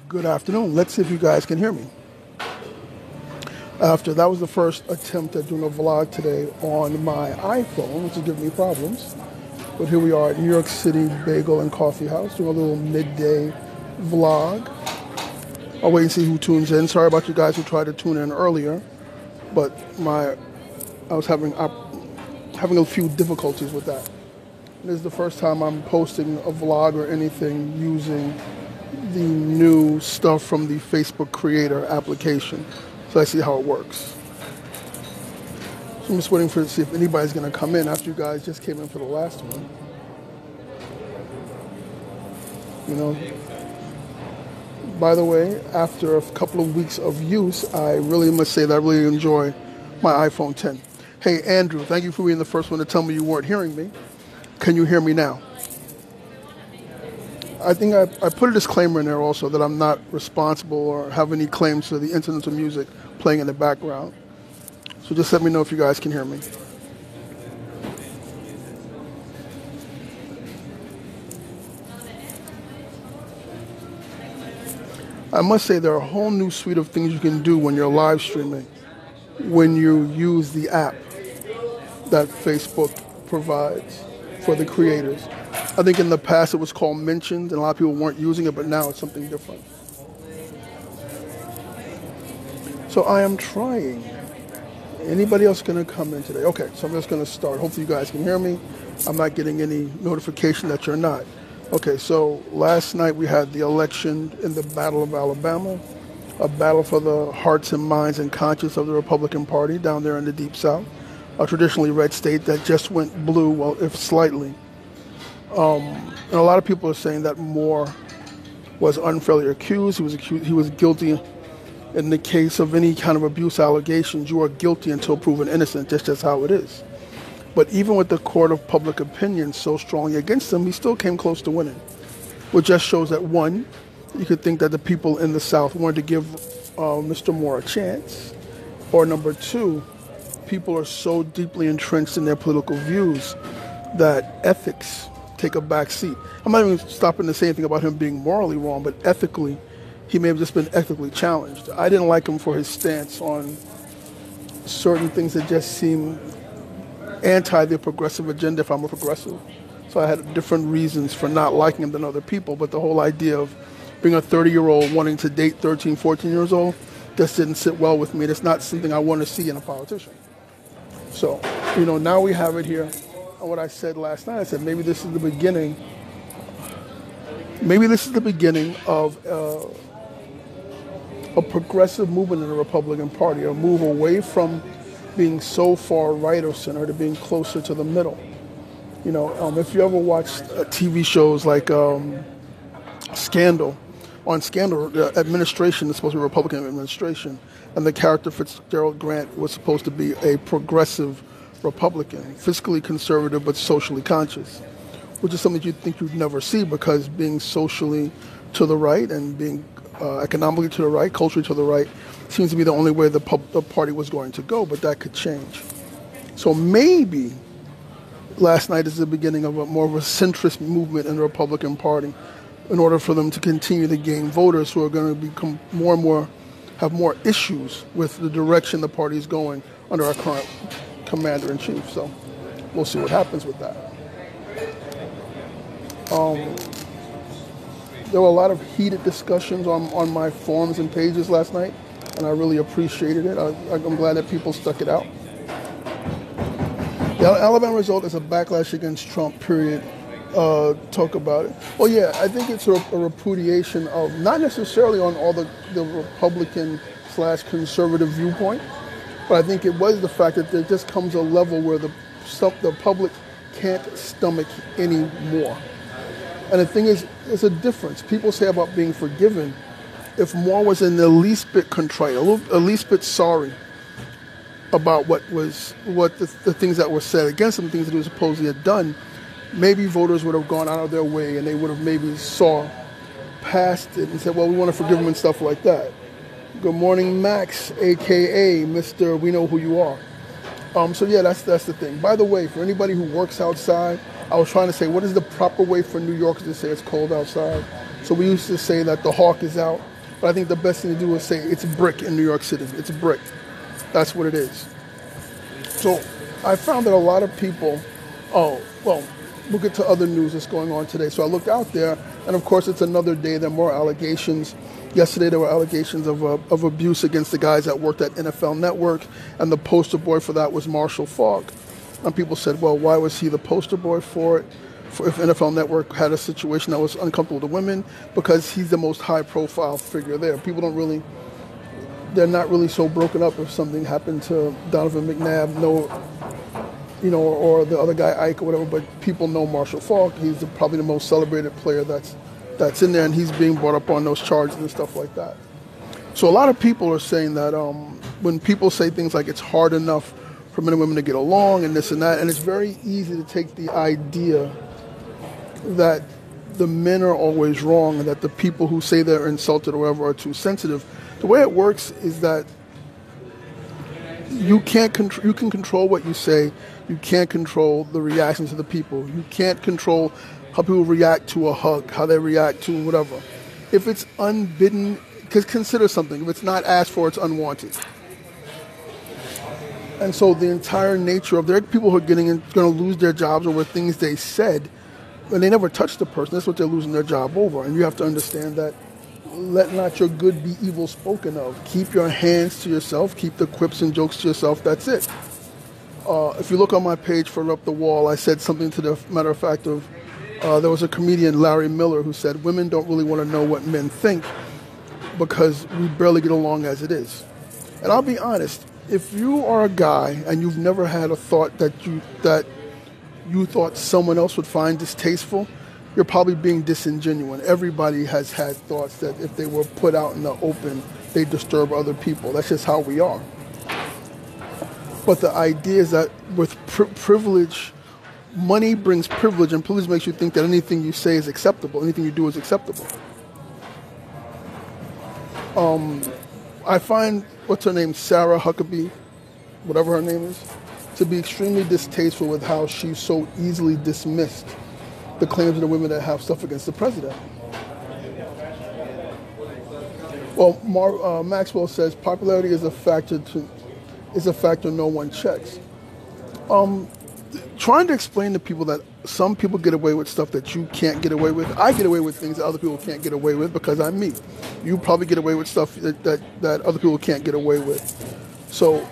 Good afternoon. Let's see if you guys can hear me. That was the first attempt at doing a vlog today on my iPhone, which is giving me problems. But here we are at New York City Bagel and Coffee House doing a little midday vlog. I'll wait and see who tunes in. Sorry about you guys who tried to tune in earlier, but I was having a few difficulties with that. This is the first time I'm posting a vlog or anything using the new stuff from the Facebook Creator application. So I see how it works. So I'm just waiting to see if anybody's going to come in after you guys just came in for the last one. You know, by the way, after a couple of weeks of use, I really must say that I really enjoy my iPhone 10. Hey, Andrew, thank you for being the first one to tell me you weren't hearing me. Can you hear me now? I think I put a disclaimer in there also that I'm not responsible or have any claims to the incidental music playing in the background. So just let me know if you guys can hear me. I must say there are a whole new suite of things you can do when you're live streaming when you use the app that Facebook provides for the creators. I think in the past it was called Mentioned, and a lot of people weren't using it, but now it's something different. So I am trying. Anybody else going to come in today? Okay, so I'm just going to start. Hopefully you guys can hear me. I'm not getting any notification that you're not. Okay, so last night we had the election in the Battle of Alabama, a battle for the hearts and minds and conscience of the Republican Party down there in the Deep South, a traditionally red state that just went blue, well, if slightly. And a lot of people are saying that Moore was unfairly accused. He was guilty. In the case of any kind of abuse allegations, you are guilty until proven innocent. That's just how it is. But even with the court of public opinion so strongly against him, he still came close to winning, which just shows that, one, you could think that the people in the South wanted to give Mr. Moore a chance, or number two, people are so deeply entrenched in their political views that ethics take a back seat. I'm not even stopping to say anything about him being morally wrong, but ethically, he may have just been ethically challenged. I didn't like him for his stance on certain things that just seem anti the progressive agenda if I'm a progressive. So I had different reasons for not liking him than other people, but the whole idea of being a 30-year-old wanting to date 13, 14 years old just didn't sit well with me. That's not something I want to see in a politician. So, now we have it here. And what I said last night, I said maybe this is the beginning. Maybe this is the beginning of a progressive movement in the Republican Party, a move away from being so far right or center to being closer to the middle. If you ever watched TV shows like Scandal, on Scandal, the administration is supposed to be a Republican administration, and the character Fitzgerald Grant was supposed to be a progressive Republican, fiscally conservative but socially conscious, which is something you'd think you'd never see because being socially to the right and being economically to the right, culturally to the right, seems to be the only way the party was going to go, but that could change. So maybe last night is the beginning of more of a centrist movement in the Republican Party in order for them to continue to gain voters who are going to become more and more, have more issues with the direction the party is going under our current commander-in-chief. So we'll see what happens with that. There were a lot of heated discussions on my forums and pages last night, and I really appreciated it. I'm glad that people stuck it out. The Alabama result is a backlash against Trump, period. Talk about it. Well, yeah, I think it's a repudiation of, not necessarily on all the Republican/conservative viewpoint, but I think it was the fact that there just comes a level where the public can't stomach anymore. And the thing is, there's a difference. People say about being forgiven. If Moore was in the least bit contrite, a least bit sorry about what the things that were said against him, things that he was supposedly had done, maybe voters would have gone out of their way and they would have maybe saw past it and said, well, we want to forgive him and stuff like that. Good morning, Max, a.k.a. Mr. We Know Who You Are. So yeah, that's the thing. By the way, for anybody who works outside, I was trying to say, what is the proper way for New Yorkers to say it's cold outside? So we used to say that the hawk is out, but I think the best thing to do is say it's brick in New York City. It's brick. That's what it is. So I found that a lot of people, we'll get to other news that's going on today. So I looked out there, and of course it's another day. There are more allegations. Yesterday there were allegations of abuse against the guys that worked at NFL Network, and the poster boy for that was Marshall Faulk. And people said, well, why was he the poster boy for it? If NFL Network had a situation that was uncomfortable to women, because he's the most high-profile figure there. People they're not really so broken up if something happened to Donovan McNabb, or the other guy, Ike or whatever, but people know Marshall Faulk. He's probably the most celebrated player that's in there, and he's being brought up on those charges and stuff like that. So a lot of people are saying that when people say things like it's hard enough for men and women to get along and this and that, and it's very easy to take the idea that the men are always wrong and that the people who say they're insulted or whatever are too sensitive. The way it works is that you can control what you say. You can't control the reactions of the people. You can't control how people react to a hug, how they react to whatever. If it's unbidden, because consider something. If it's not asked for, it's unwanted. And so the entire nature of there are people who are going to lose their jobs over things they said, and they never touched the person. That's what they're losing their job over. And you have to understand that. Let not your good be evil spoken of. Keep your hands to yourself. Keep the quips and jokes to yourself. That's it. If you look on my page for Up the Wall, I said something to the matter of fact of, there was a comedian, Larry Miller, who said, women don't really want to know what men think because we barely get along as it is. And I'll be honest, if you are a guy and you've never had a thought that you thought someone else would find distasteful, you're probably being disingenuous. Everybody has had thoughts that if they were put out in the open, they disturb other people. That's just how we are. But the idea is that with privilege, money brings privilege, and privilege makes you think that anything you say is acceptable, anything you do is acceptable. I find, what's her name, Sarah Huckabee, whatever her name is, to be extremely distasteful with how she so easily dismissed the claims of the women that have stuff against the president. Well, Maxwell says popularity is a factor no one checks. Trying to explain to people that some people get away with stuff that you can't get away with. I get away with things that other people can't get away with because I'm me. You probably get away with stuff that other people can't get away with. So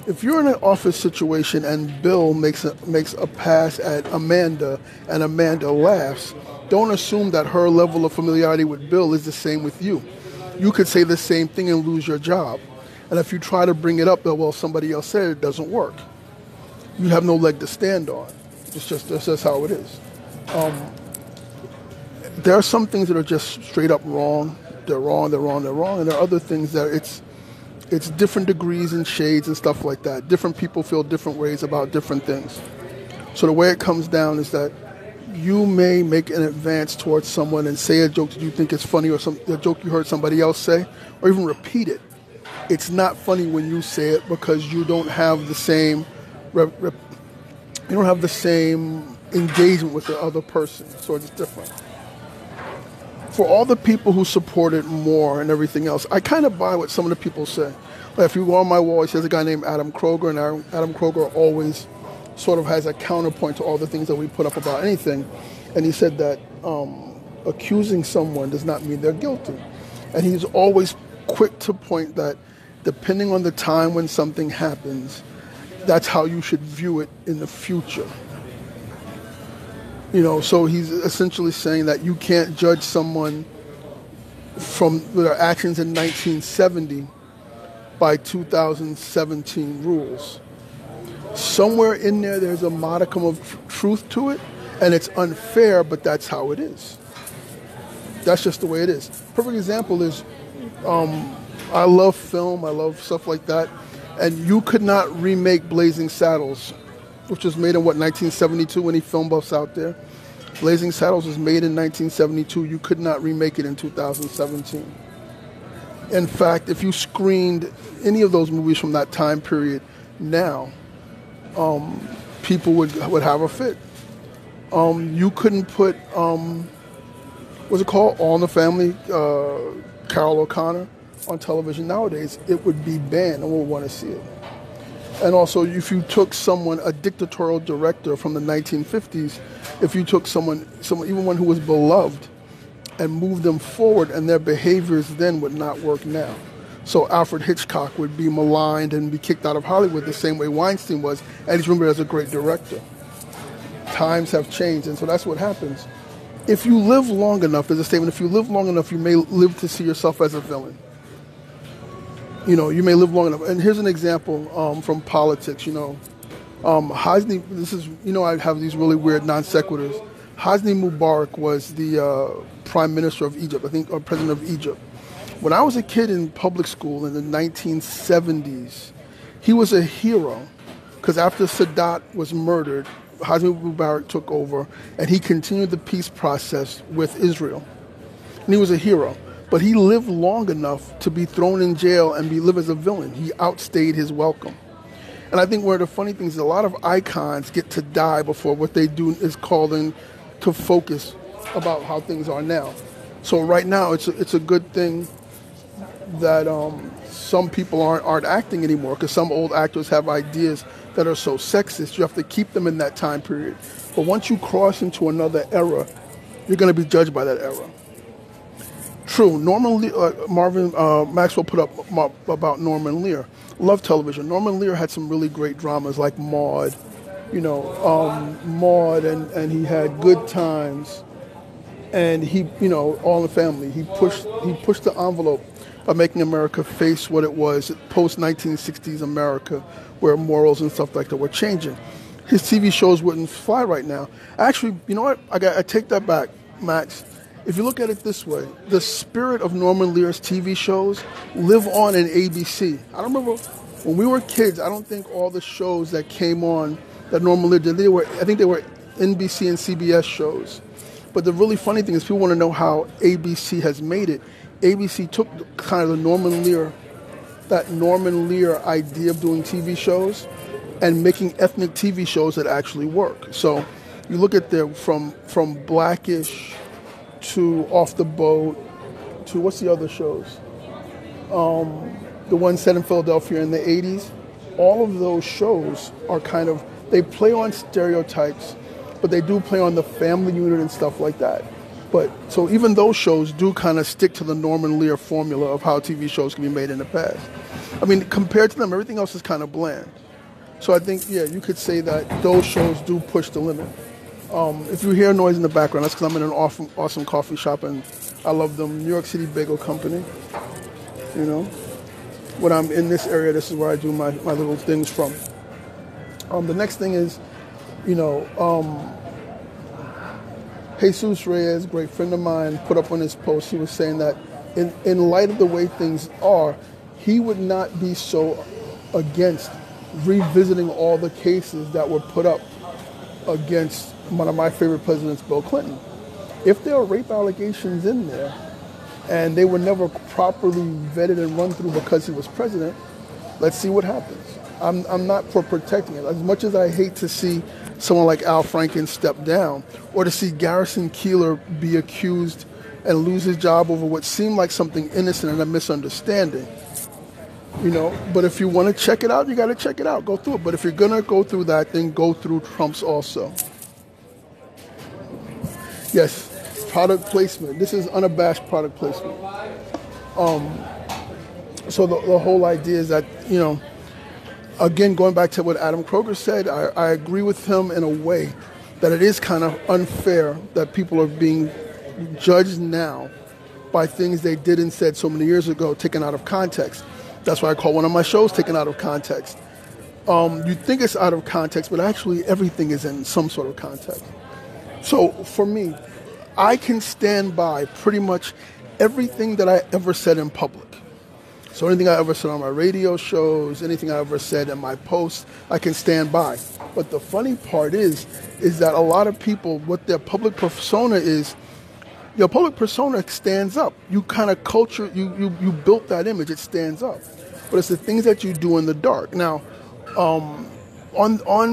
if you're in an office situation and Bill makes a pass at Amanda and Amanda laughs, don't assume that her level of familiarity with Bill is the same with you. You could say the same thing and lose your job. And if you try to bring it up, well, somebody else said it doesn't work. You have no leg to stand on. That's just how it is. There are some things that are just straight up wrong. They're wrong. And there are other things that it's different degrees and shades and stuff like that. Different people feel different ways about different things. So the way it comes down is that you may make an advance towards someone and say a joke that you think is funny or a joke you heard somebody else say, or even repeat it. It's not funny when you say it because you don't have the same engagement with the other person. So it's different. For all the people who supported Moore and everything else, I kind of buy what some of the people say. Like if you go on my wall, it says a guy named Adam Kroger, and Adam Kroger always sort of has a counterpoint to all the things that we put up about anything. And he said that accusing someone does not mean they're guilty. And he's always quick to point that depending on the time when something happens, that's how you should view it in the future. So he's essentially saying that you can't judge someone from their actions in 1970 by 2017 rules. Somewhere in there's a modicum of truth to it, and it's unfair, but that's how it is. That's just the way it is. Perfect example is, I love film, I love stuff like that, and you could not remake Blazing Saddles, which was made in, 1972 when he film buffs out there. Blazing Saddles was made in 1972. You could not remake it in 2017. In fact, if you screened any of those movies from that time period now, people would have a fit. You couldn't put, what's it called, All in the Family, Carol O'Connor on television nowadays. It would be banned. No one would want to see it. And also, if you took someone, a dictatorial director from the 1950s, if you took someone, even one who was beloved, and moved them forward, and their behaviors then would not work now. So Alfred Hitchcock would be maligned and be kicked out of Hollywood the same way Weinstein was, and he's remembered as a great director. Times have changed, and so that's what happens. If you live long enough, there's a statement, if you live long enough, you may live to see yourself as a villain. You know, you may live long enough. And here's an example from politics, you know. Hosni, this is, you know, I have these really weird non sequiturs. Hosni Mubarak was the prime minister of Egypt, I think, or president of Egypt. When I was a kid in public school in the 1970s, he was a hero because after Sadat was murdered, Hosni Mubarak took over and he continued the peace process with Israel. And he was a hero. But he lived long enough to be thrown in jail and live as a villain. He outstayed his welcome. And I think one of the funny things is a lot of icons get to die before what they do is called in to focus about how things are now. So right now, it's a good thing that some people aren't acting anymore because some old actors have ideas that are so sexist. You have to keep them in that time period. But once you cross into another era, you're going to be judged by that era. True. Maxwell put up about Norman Lear. Love television. Norman Lear had some really great dramas like Maude, Maude, and he had Good Times, and he, All in the Family. He pushed the envelope by making America face what it was post 1960s America, where morals and stuff like that were changing. His TV shows wouldn't fly right now. Actually, you know what? I take that back, Max. If you look at it this way, the spirit of Norman Lear's TV shows live on in ABC. I remember when we were kids, I don't think all the shows that came on that Norman Lear did, I think they were NBC and CBS shows. But the really funny thing is people want to know how ABC has made it. ABC took kind of that Norman Lear idea of doing TV shows and making ethnic TV shows that actually work. So you look at them from Blackish to Off the Boat, to what's the other shows? The one set in Philadelphia in the 80s. All of those shows are they play on stereotypes, but they do play on the family unit and stuff like that. But so even those shows do kind of stick to the Norman Lear formula of how TV shows can be made in the past. I mean, compared to them, everything else is kind of bland. So I think, yeah, you could say that those shows do push the limit. If you hear noise in the background, that's because I'm in an awesome coffee shop, and I love them. New York City Bagel Company. When I'm in this area, this is where I do my little things from. The next thing is, Jesus Reyes, great friend of mine, put up on his post, he was saying that in light of the way things are, he would not be so against revisiting all the cases that were put up against one of my favorite presidents, Bill Clinton. If there are rape allegations in there and they were never properly vetted and run through because he was president, let's see what happens. I'm not for protecting it. As much as I hate to see someone like Al Franken step down, or to see Garrison Keillor be accused and lose his job over what seemed like something innocent and a misunderstanding, but if you want to check it out, you got to check it out. Go through it. But if you're going to go through that, then go through Trump's also. Yes, product placement. This is unabashed product placement. So the whole idea is that, again, going back to what Adam Kroger said, I agree with him in a way that it is kind of unfair that people are being judged now by things they did and said so many years ago, taken out of context. That's why I call one of my shows Taken Out of Context. You think it's out of context, but actually everything is in some sort of context. So for me, I can stand by pretty much everything that I ever said in public. So anything I ever said on my radio shows, anything I ever said in my posts, I can stand by. But the funny part is that a lot of people, what their public persona is, your public persona stands up. You kind of you built that image, it stands up. But it's the things that you do in the dark. Now, on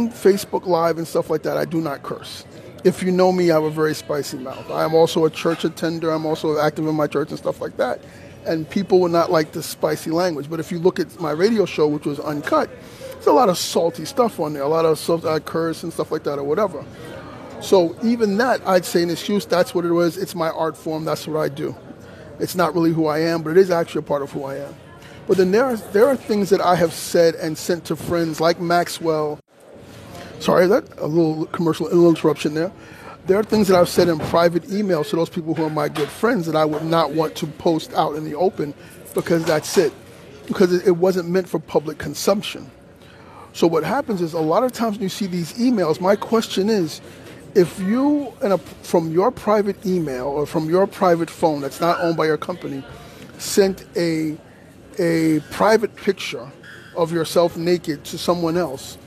Facebook Live and stuff like that, I do not curse. If you know me, I have a very spicy mouth. I am also a church attender. I'm also active in my church and stuff like that. And people will not like the spicy language. But if you look at my radio show, which was uncut, there's a lot of salty stuff on there, a lot of stuff I curse and stuff like that or whatever. So even that, I'd say an excuse, that's what it was. It's my art form. That's what I do. It's not really who I am, but it is actually a part of who I am. But then there are things that I have said and sent to friends like Maxwell. Sorry, that a little commercial, a little interruption there. There are things that I've said in private emails to those people who are my good friends that I would not want to post out in the open because that's it. Because it wasn't meant for public consumption. So what happens is a lot of times when you see these emails, my question is, if you, from your private email or from your private phone that's not owned by your company, sent a private picture of yourself naked to someone else,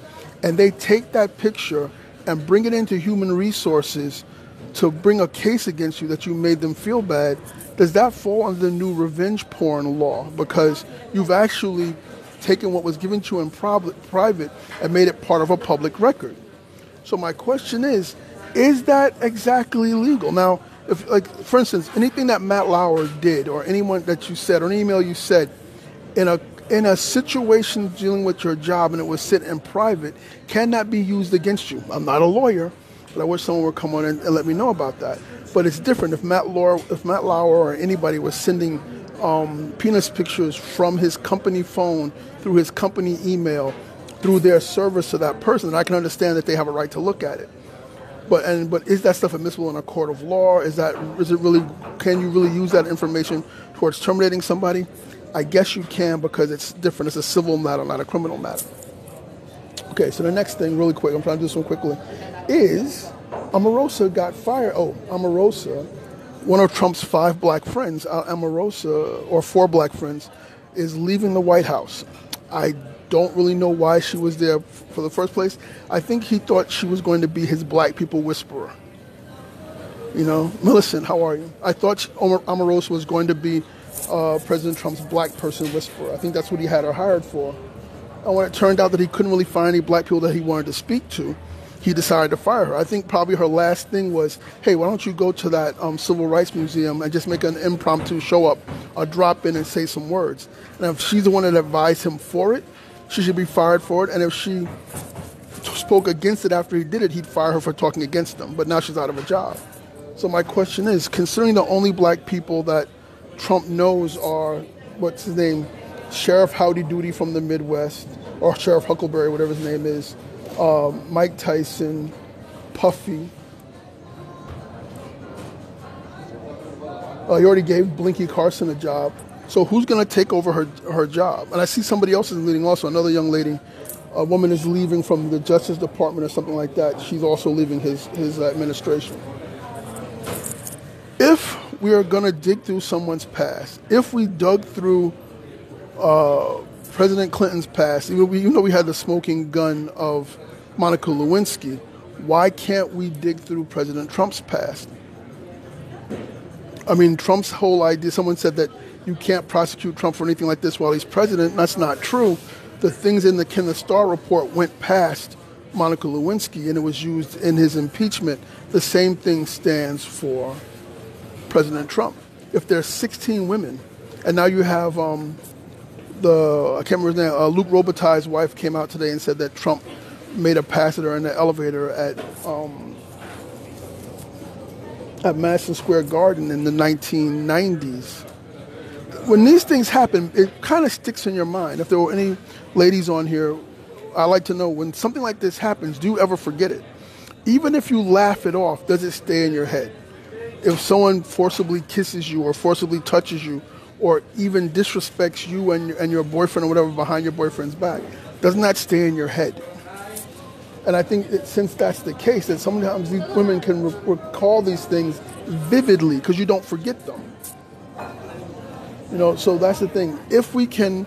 and they take that picture and bring it into human resources to bring a case against you that you made them feel bad, does that fall under the new revenge porn law? Because you've actually taken what was given to you in private and made it part of a public record. So my question is that exactly legal? Now, if, like, for instance, anything that Matt Lauer did or anyone that you said or an email you said in a situation dealing with your job and it was sent in private, can that be used against you? I'm not a lawyer, but I wish someone would come on and let me know about that. But it's different if Matt Lauer or anybody was sending penis pictures from his company phone through his company email through their service to that person, and I can understand that they have a right to look at it. But is that stuff admissible in a court of law? Can you really use that information towards terminating somebody? I guess you can, because it's different. It's a civil matter, not a criminal matter. Okay, so the next thing, really quick, I'm trying to do this one quickly, is Omarosa got fired. Oh, Omarosa, one of Trump's 5 black friends, Omarosa, or 4 black friends, is leaving the White House. I don't really know why she was there for the first place. I think he thought she was going to be his black people whisperer. You know, Millicent, how are you? I thought Omarosa was going to be President Trump's black person whisperer. I think that's what he had her hired for. And when it turned out that he couldn't really find any black people that he wanted to speak to, he decided to fire her. I think probably her last thing was, hey, why don't you go to that Civil Rights Museum and just make an impromptu show up, or drop in and say some words. And if she's the one that advised him for it, she should be fired for it. And if she spoke against it after he did it, he'd fire her for talking against them. But now she's out of a job. So my question is, considering the only black people that Trump knows are, what's his name, Sheriff Howdy Doody from the Midwest, or Sheriff Huckleberry, whatever his name is, Mike Tyson, Puffy. He already gave Blinky Carson a job. So who's going to take over her job? And I see somebody else is leaving also. Another young lady, a woman is leaving from the Justice Department or something like that. She's also leaving his administration. If we are going to dig through someone's past, if we dug through President Clinton's past, even though we had the smoking gun of Monica Lewinsky, why can't we dig through President Trump's past? I mean, Trump's whole idea, someone said that you can't prosecute Trump for anything like this while he's president. That's not true. The things in the Ken Starr report went past Monica Lewinsky, and it was used in his impeachment. The same thing stands for President Trump. If there's 16 women, and now you have I can't remember his name, Luke Robitaille's wife came out today and said that Trump made a pass at her in the elevator at Madison Square Garden in the 1990s. When these things happen, it kind of sticks in your mind. If there were any ladies on here, I'd like to know, when something like this happens, do you ever forget it? Even if you laugh it off, does it stay in your head? If someone forcibly kisses you or forcibly touches you or even disrespects you and your boyfriend or whatever behind your boyfriend's back, doesn't that stay in your head? And I think since that's the case, that sometimes these women can recall these things vividly because you don't forget them. You know, so that's the thing. If we can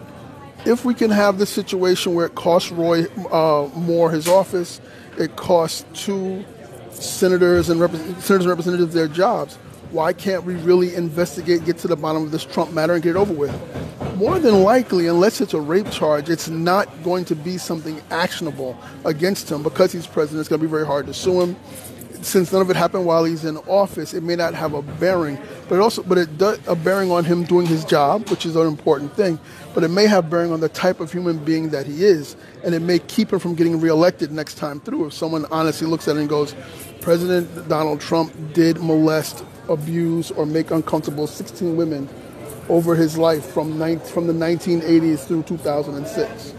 have this situation where it costs Roy Moore his office, it costs 2 senators and representatives their jobs, why can't we really investigate, get to the bottom of this Trump matter and get it over with? More than likely, unless it's a rape charge, it's not going to be something actionable against him because he's president. It's going to be very hard to sue him. since none of it happened while he's in office, it may not have a bearing, but it does a bearing on him doing his job, which is an important thing. But it may have bearing on the type of human being that he is, and it may keep him from getting reelected next time through. If someone honestly looks at it and goes, President Donald Trump did molest, abuse, or make uncomfortable 16 women over his life from the 1980s through 2006.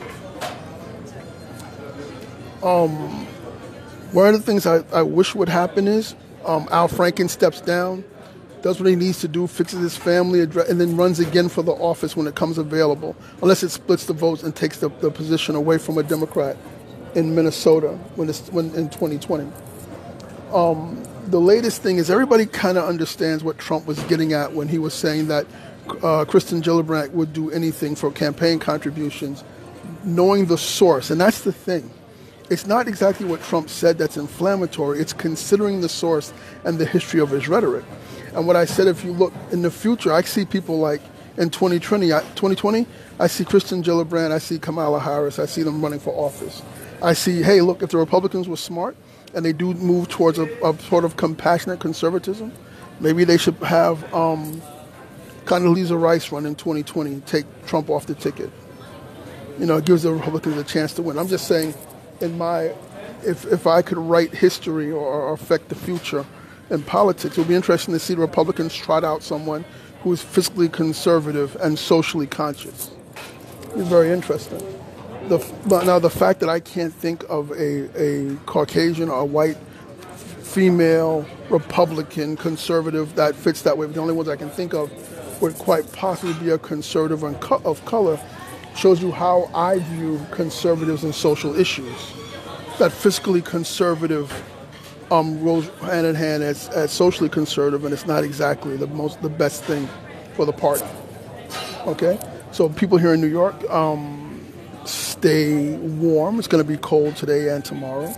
One of the things I wish would happen is Al Franken steps down, does what he needs to do, fixes his family, and then runs again for the office when it comes available, unless it splits the votes and takes the position away from a Democrat in Minnesota when in 2020. The latest thing is everybody kind of understands what Trump was getting at when he was saying that Kristen Gillibrand would do anything for campaign contributions, knowing the source. And that's the thing. It's not exactly what Trump said that's inflammatory. It's considering the source and the history of his rhetoric. And what I said, if you look in the future, I see people like in 2020, I see Kristen Gillibrand, I see Kamala Harris, I see them running for office. I see, hey, look, if the Republicans were smart and they do move towards a sort of compassionate conservatism, maybe they should have Condoleezza Rice run in 2020, take Trump off the ticket. It gives the Republicans a chance to win. I'm just saying, if I could write history or affect the future in politics, it would be interesting to see the Republicans trot out someone who is fiscally conservative and socially conscious. It's very interesting. Now, the fact that I can't think of a Caucasian or a white female Republican conservative that fits that way, the only ones I can think of would quite possibly be a conservative of color, shows you how I view conservatives and social issues. That fiscally conservative goes hand in hand as socially conservative, and it's not exactly the best thing for the party. Okay, so people here in New York, stay warm. It's going to be cold today and tomorrow.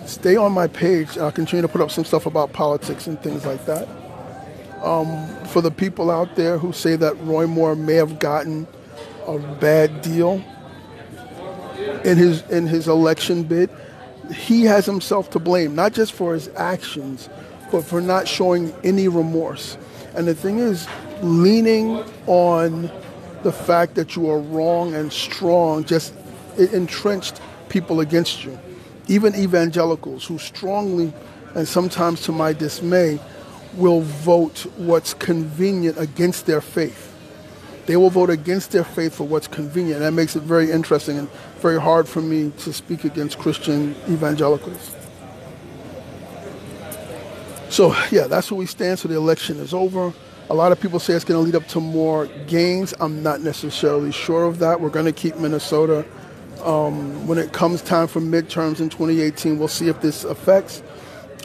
Stay on my page. I'll continue to put up some stuff about politics and things like that. For the people out there who say that Roy Moore may have gotten a bad deal in his election bid, he has himself to blame, not just for his actions, but for not showing any remorse. And the thing is, leaning on the fact that you are wrong and strong just entrenched people against you. Even evangelicals who strongly, and sometimes to my dismay, will vote what's convenient against their faith. They will vote against their faith for what's convenient. That makes it very interesting and very hard for me to speak against Christian evangelicals. So, yeah, that's where we stand. So the election is over. A lot of people say it's going to lead up to more gains. I'm not necessarily sure of that. We're going to keep Minnesota. When it comes time for midterms in 2018, we'll see if this affects.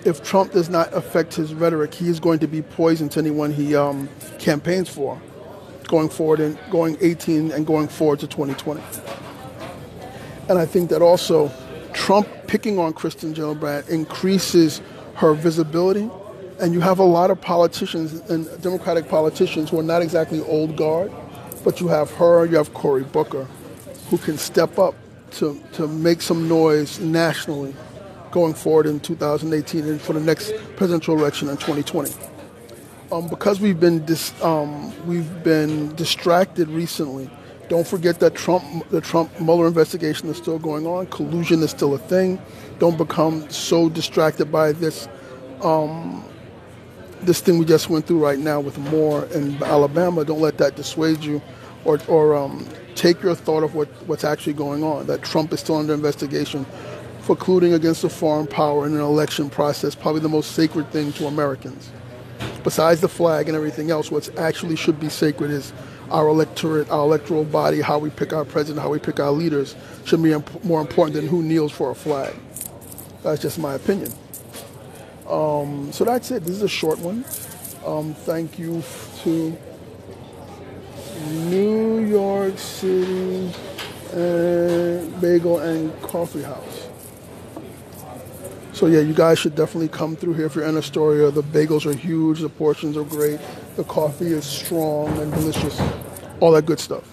If Trump does not affect his rhetoric, he is going to be poison to anyone he campaigns for, going forward and going 18 and going forward to 2020. And I think that also Trump picking on Kristen Gillibrand increases her visibility. And you have a lot of politicians and Democratic politicians who are not exactly old guard, but you have her, you have Cory Booker, who can step up to make some noise nationally going forward in 2018 and for the next presidential election in 2020. Because we've been distracted recently. Don't forget that the Trump Mueller investigation is still going on. Collusion is still a thing. Don't become so distracted by this thing we just went through right now with Moore in Alabama. Don't let that dissuade you, or take your thought of what's actually going on. That Trump is still under investigation for colluding against a foreign power in an election process, probably the most sacred thing to Americans. Besides the flag and everything else, what actually should be sacred is our electorate, our electoral body, how we pick our president, how we pick our leaders, should be more important than who kneels for a flag. That's just my opinion. So that's it. This is a short one. Thank you to New York City Bagel and Coffee House. So yeah, you guys should definitely come through here if you're in Astoria. The bagels are huge, the portions are great, the coffee is strong and delicious, all that good stuff.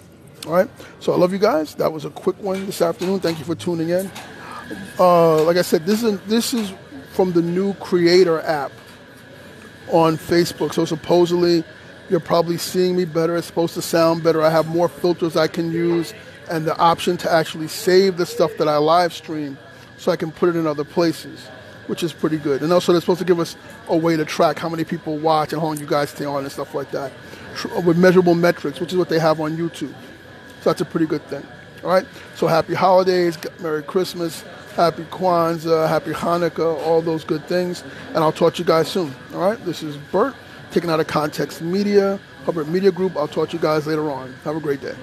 All right, so I love you guys. That was a quick one this afternoon. Thank you for tuning in. Like I said, this is from the new Creator app on Facebook. So supposedly you're probably seeing me better. It's supposed to sound better. I have more filters I can use and the option to actually save the stuff that I live stream so I can put it in other places, which is pretty good. And also they're supposed to give us a way to track how many people watch and how long you guys stay on and stuff like that with measurable metrics, which is what they have on YouTube. So that's a pretty good thing. All right? So happy holidays, Merry Christmas, Happy Kwanzaa, Happy Hanukkah, all those good things. And I'll talk to you guys soon. All right? This is Bert, taken out of Context Media, Hubbard Media Group. I'll talk to you guys later on. Have a great day.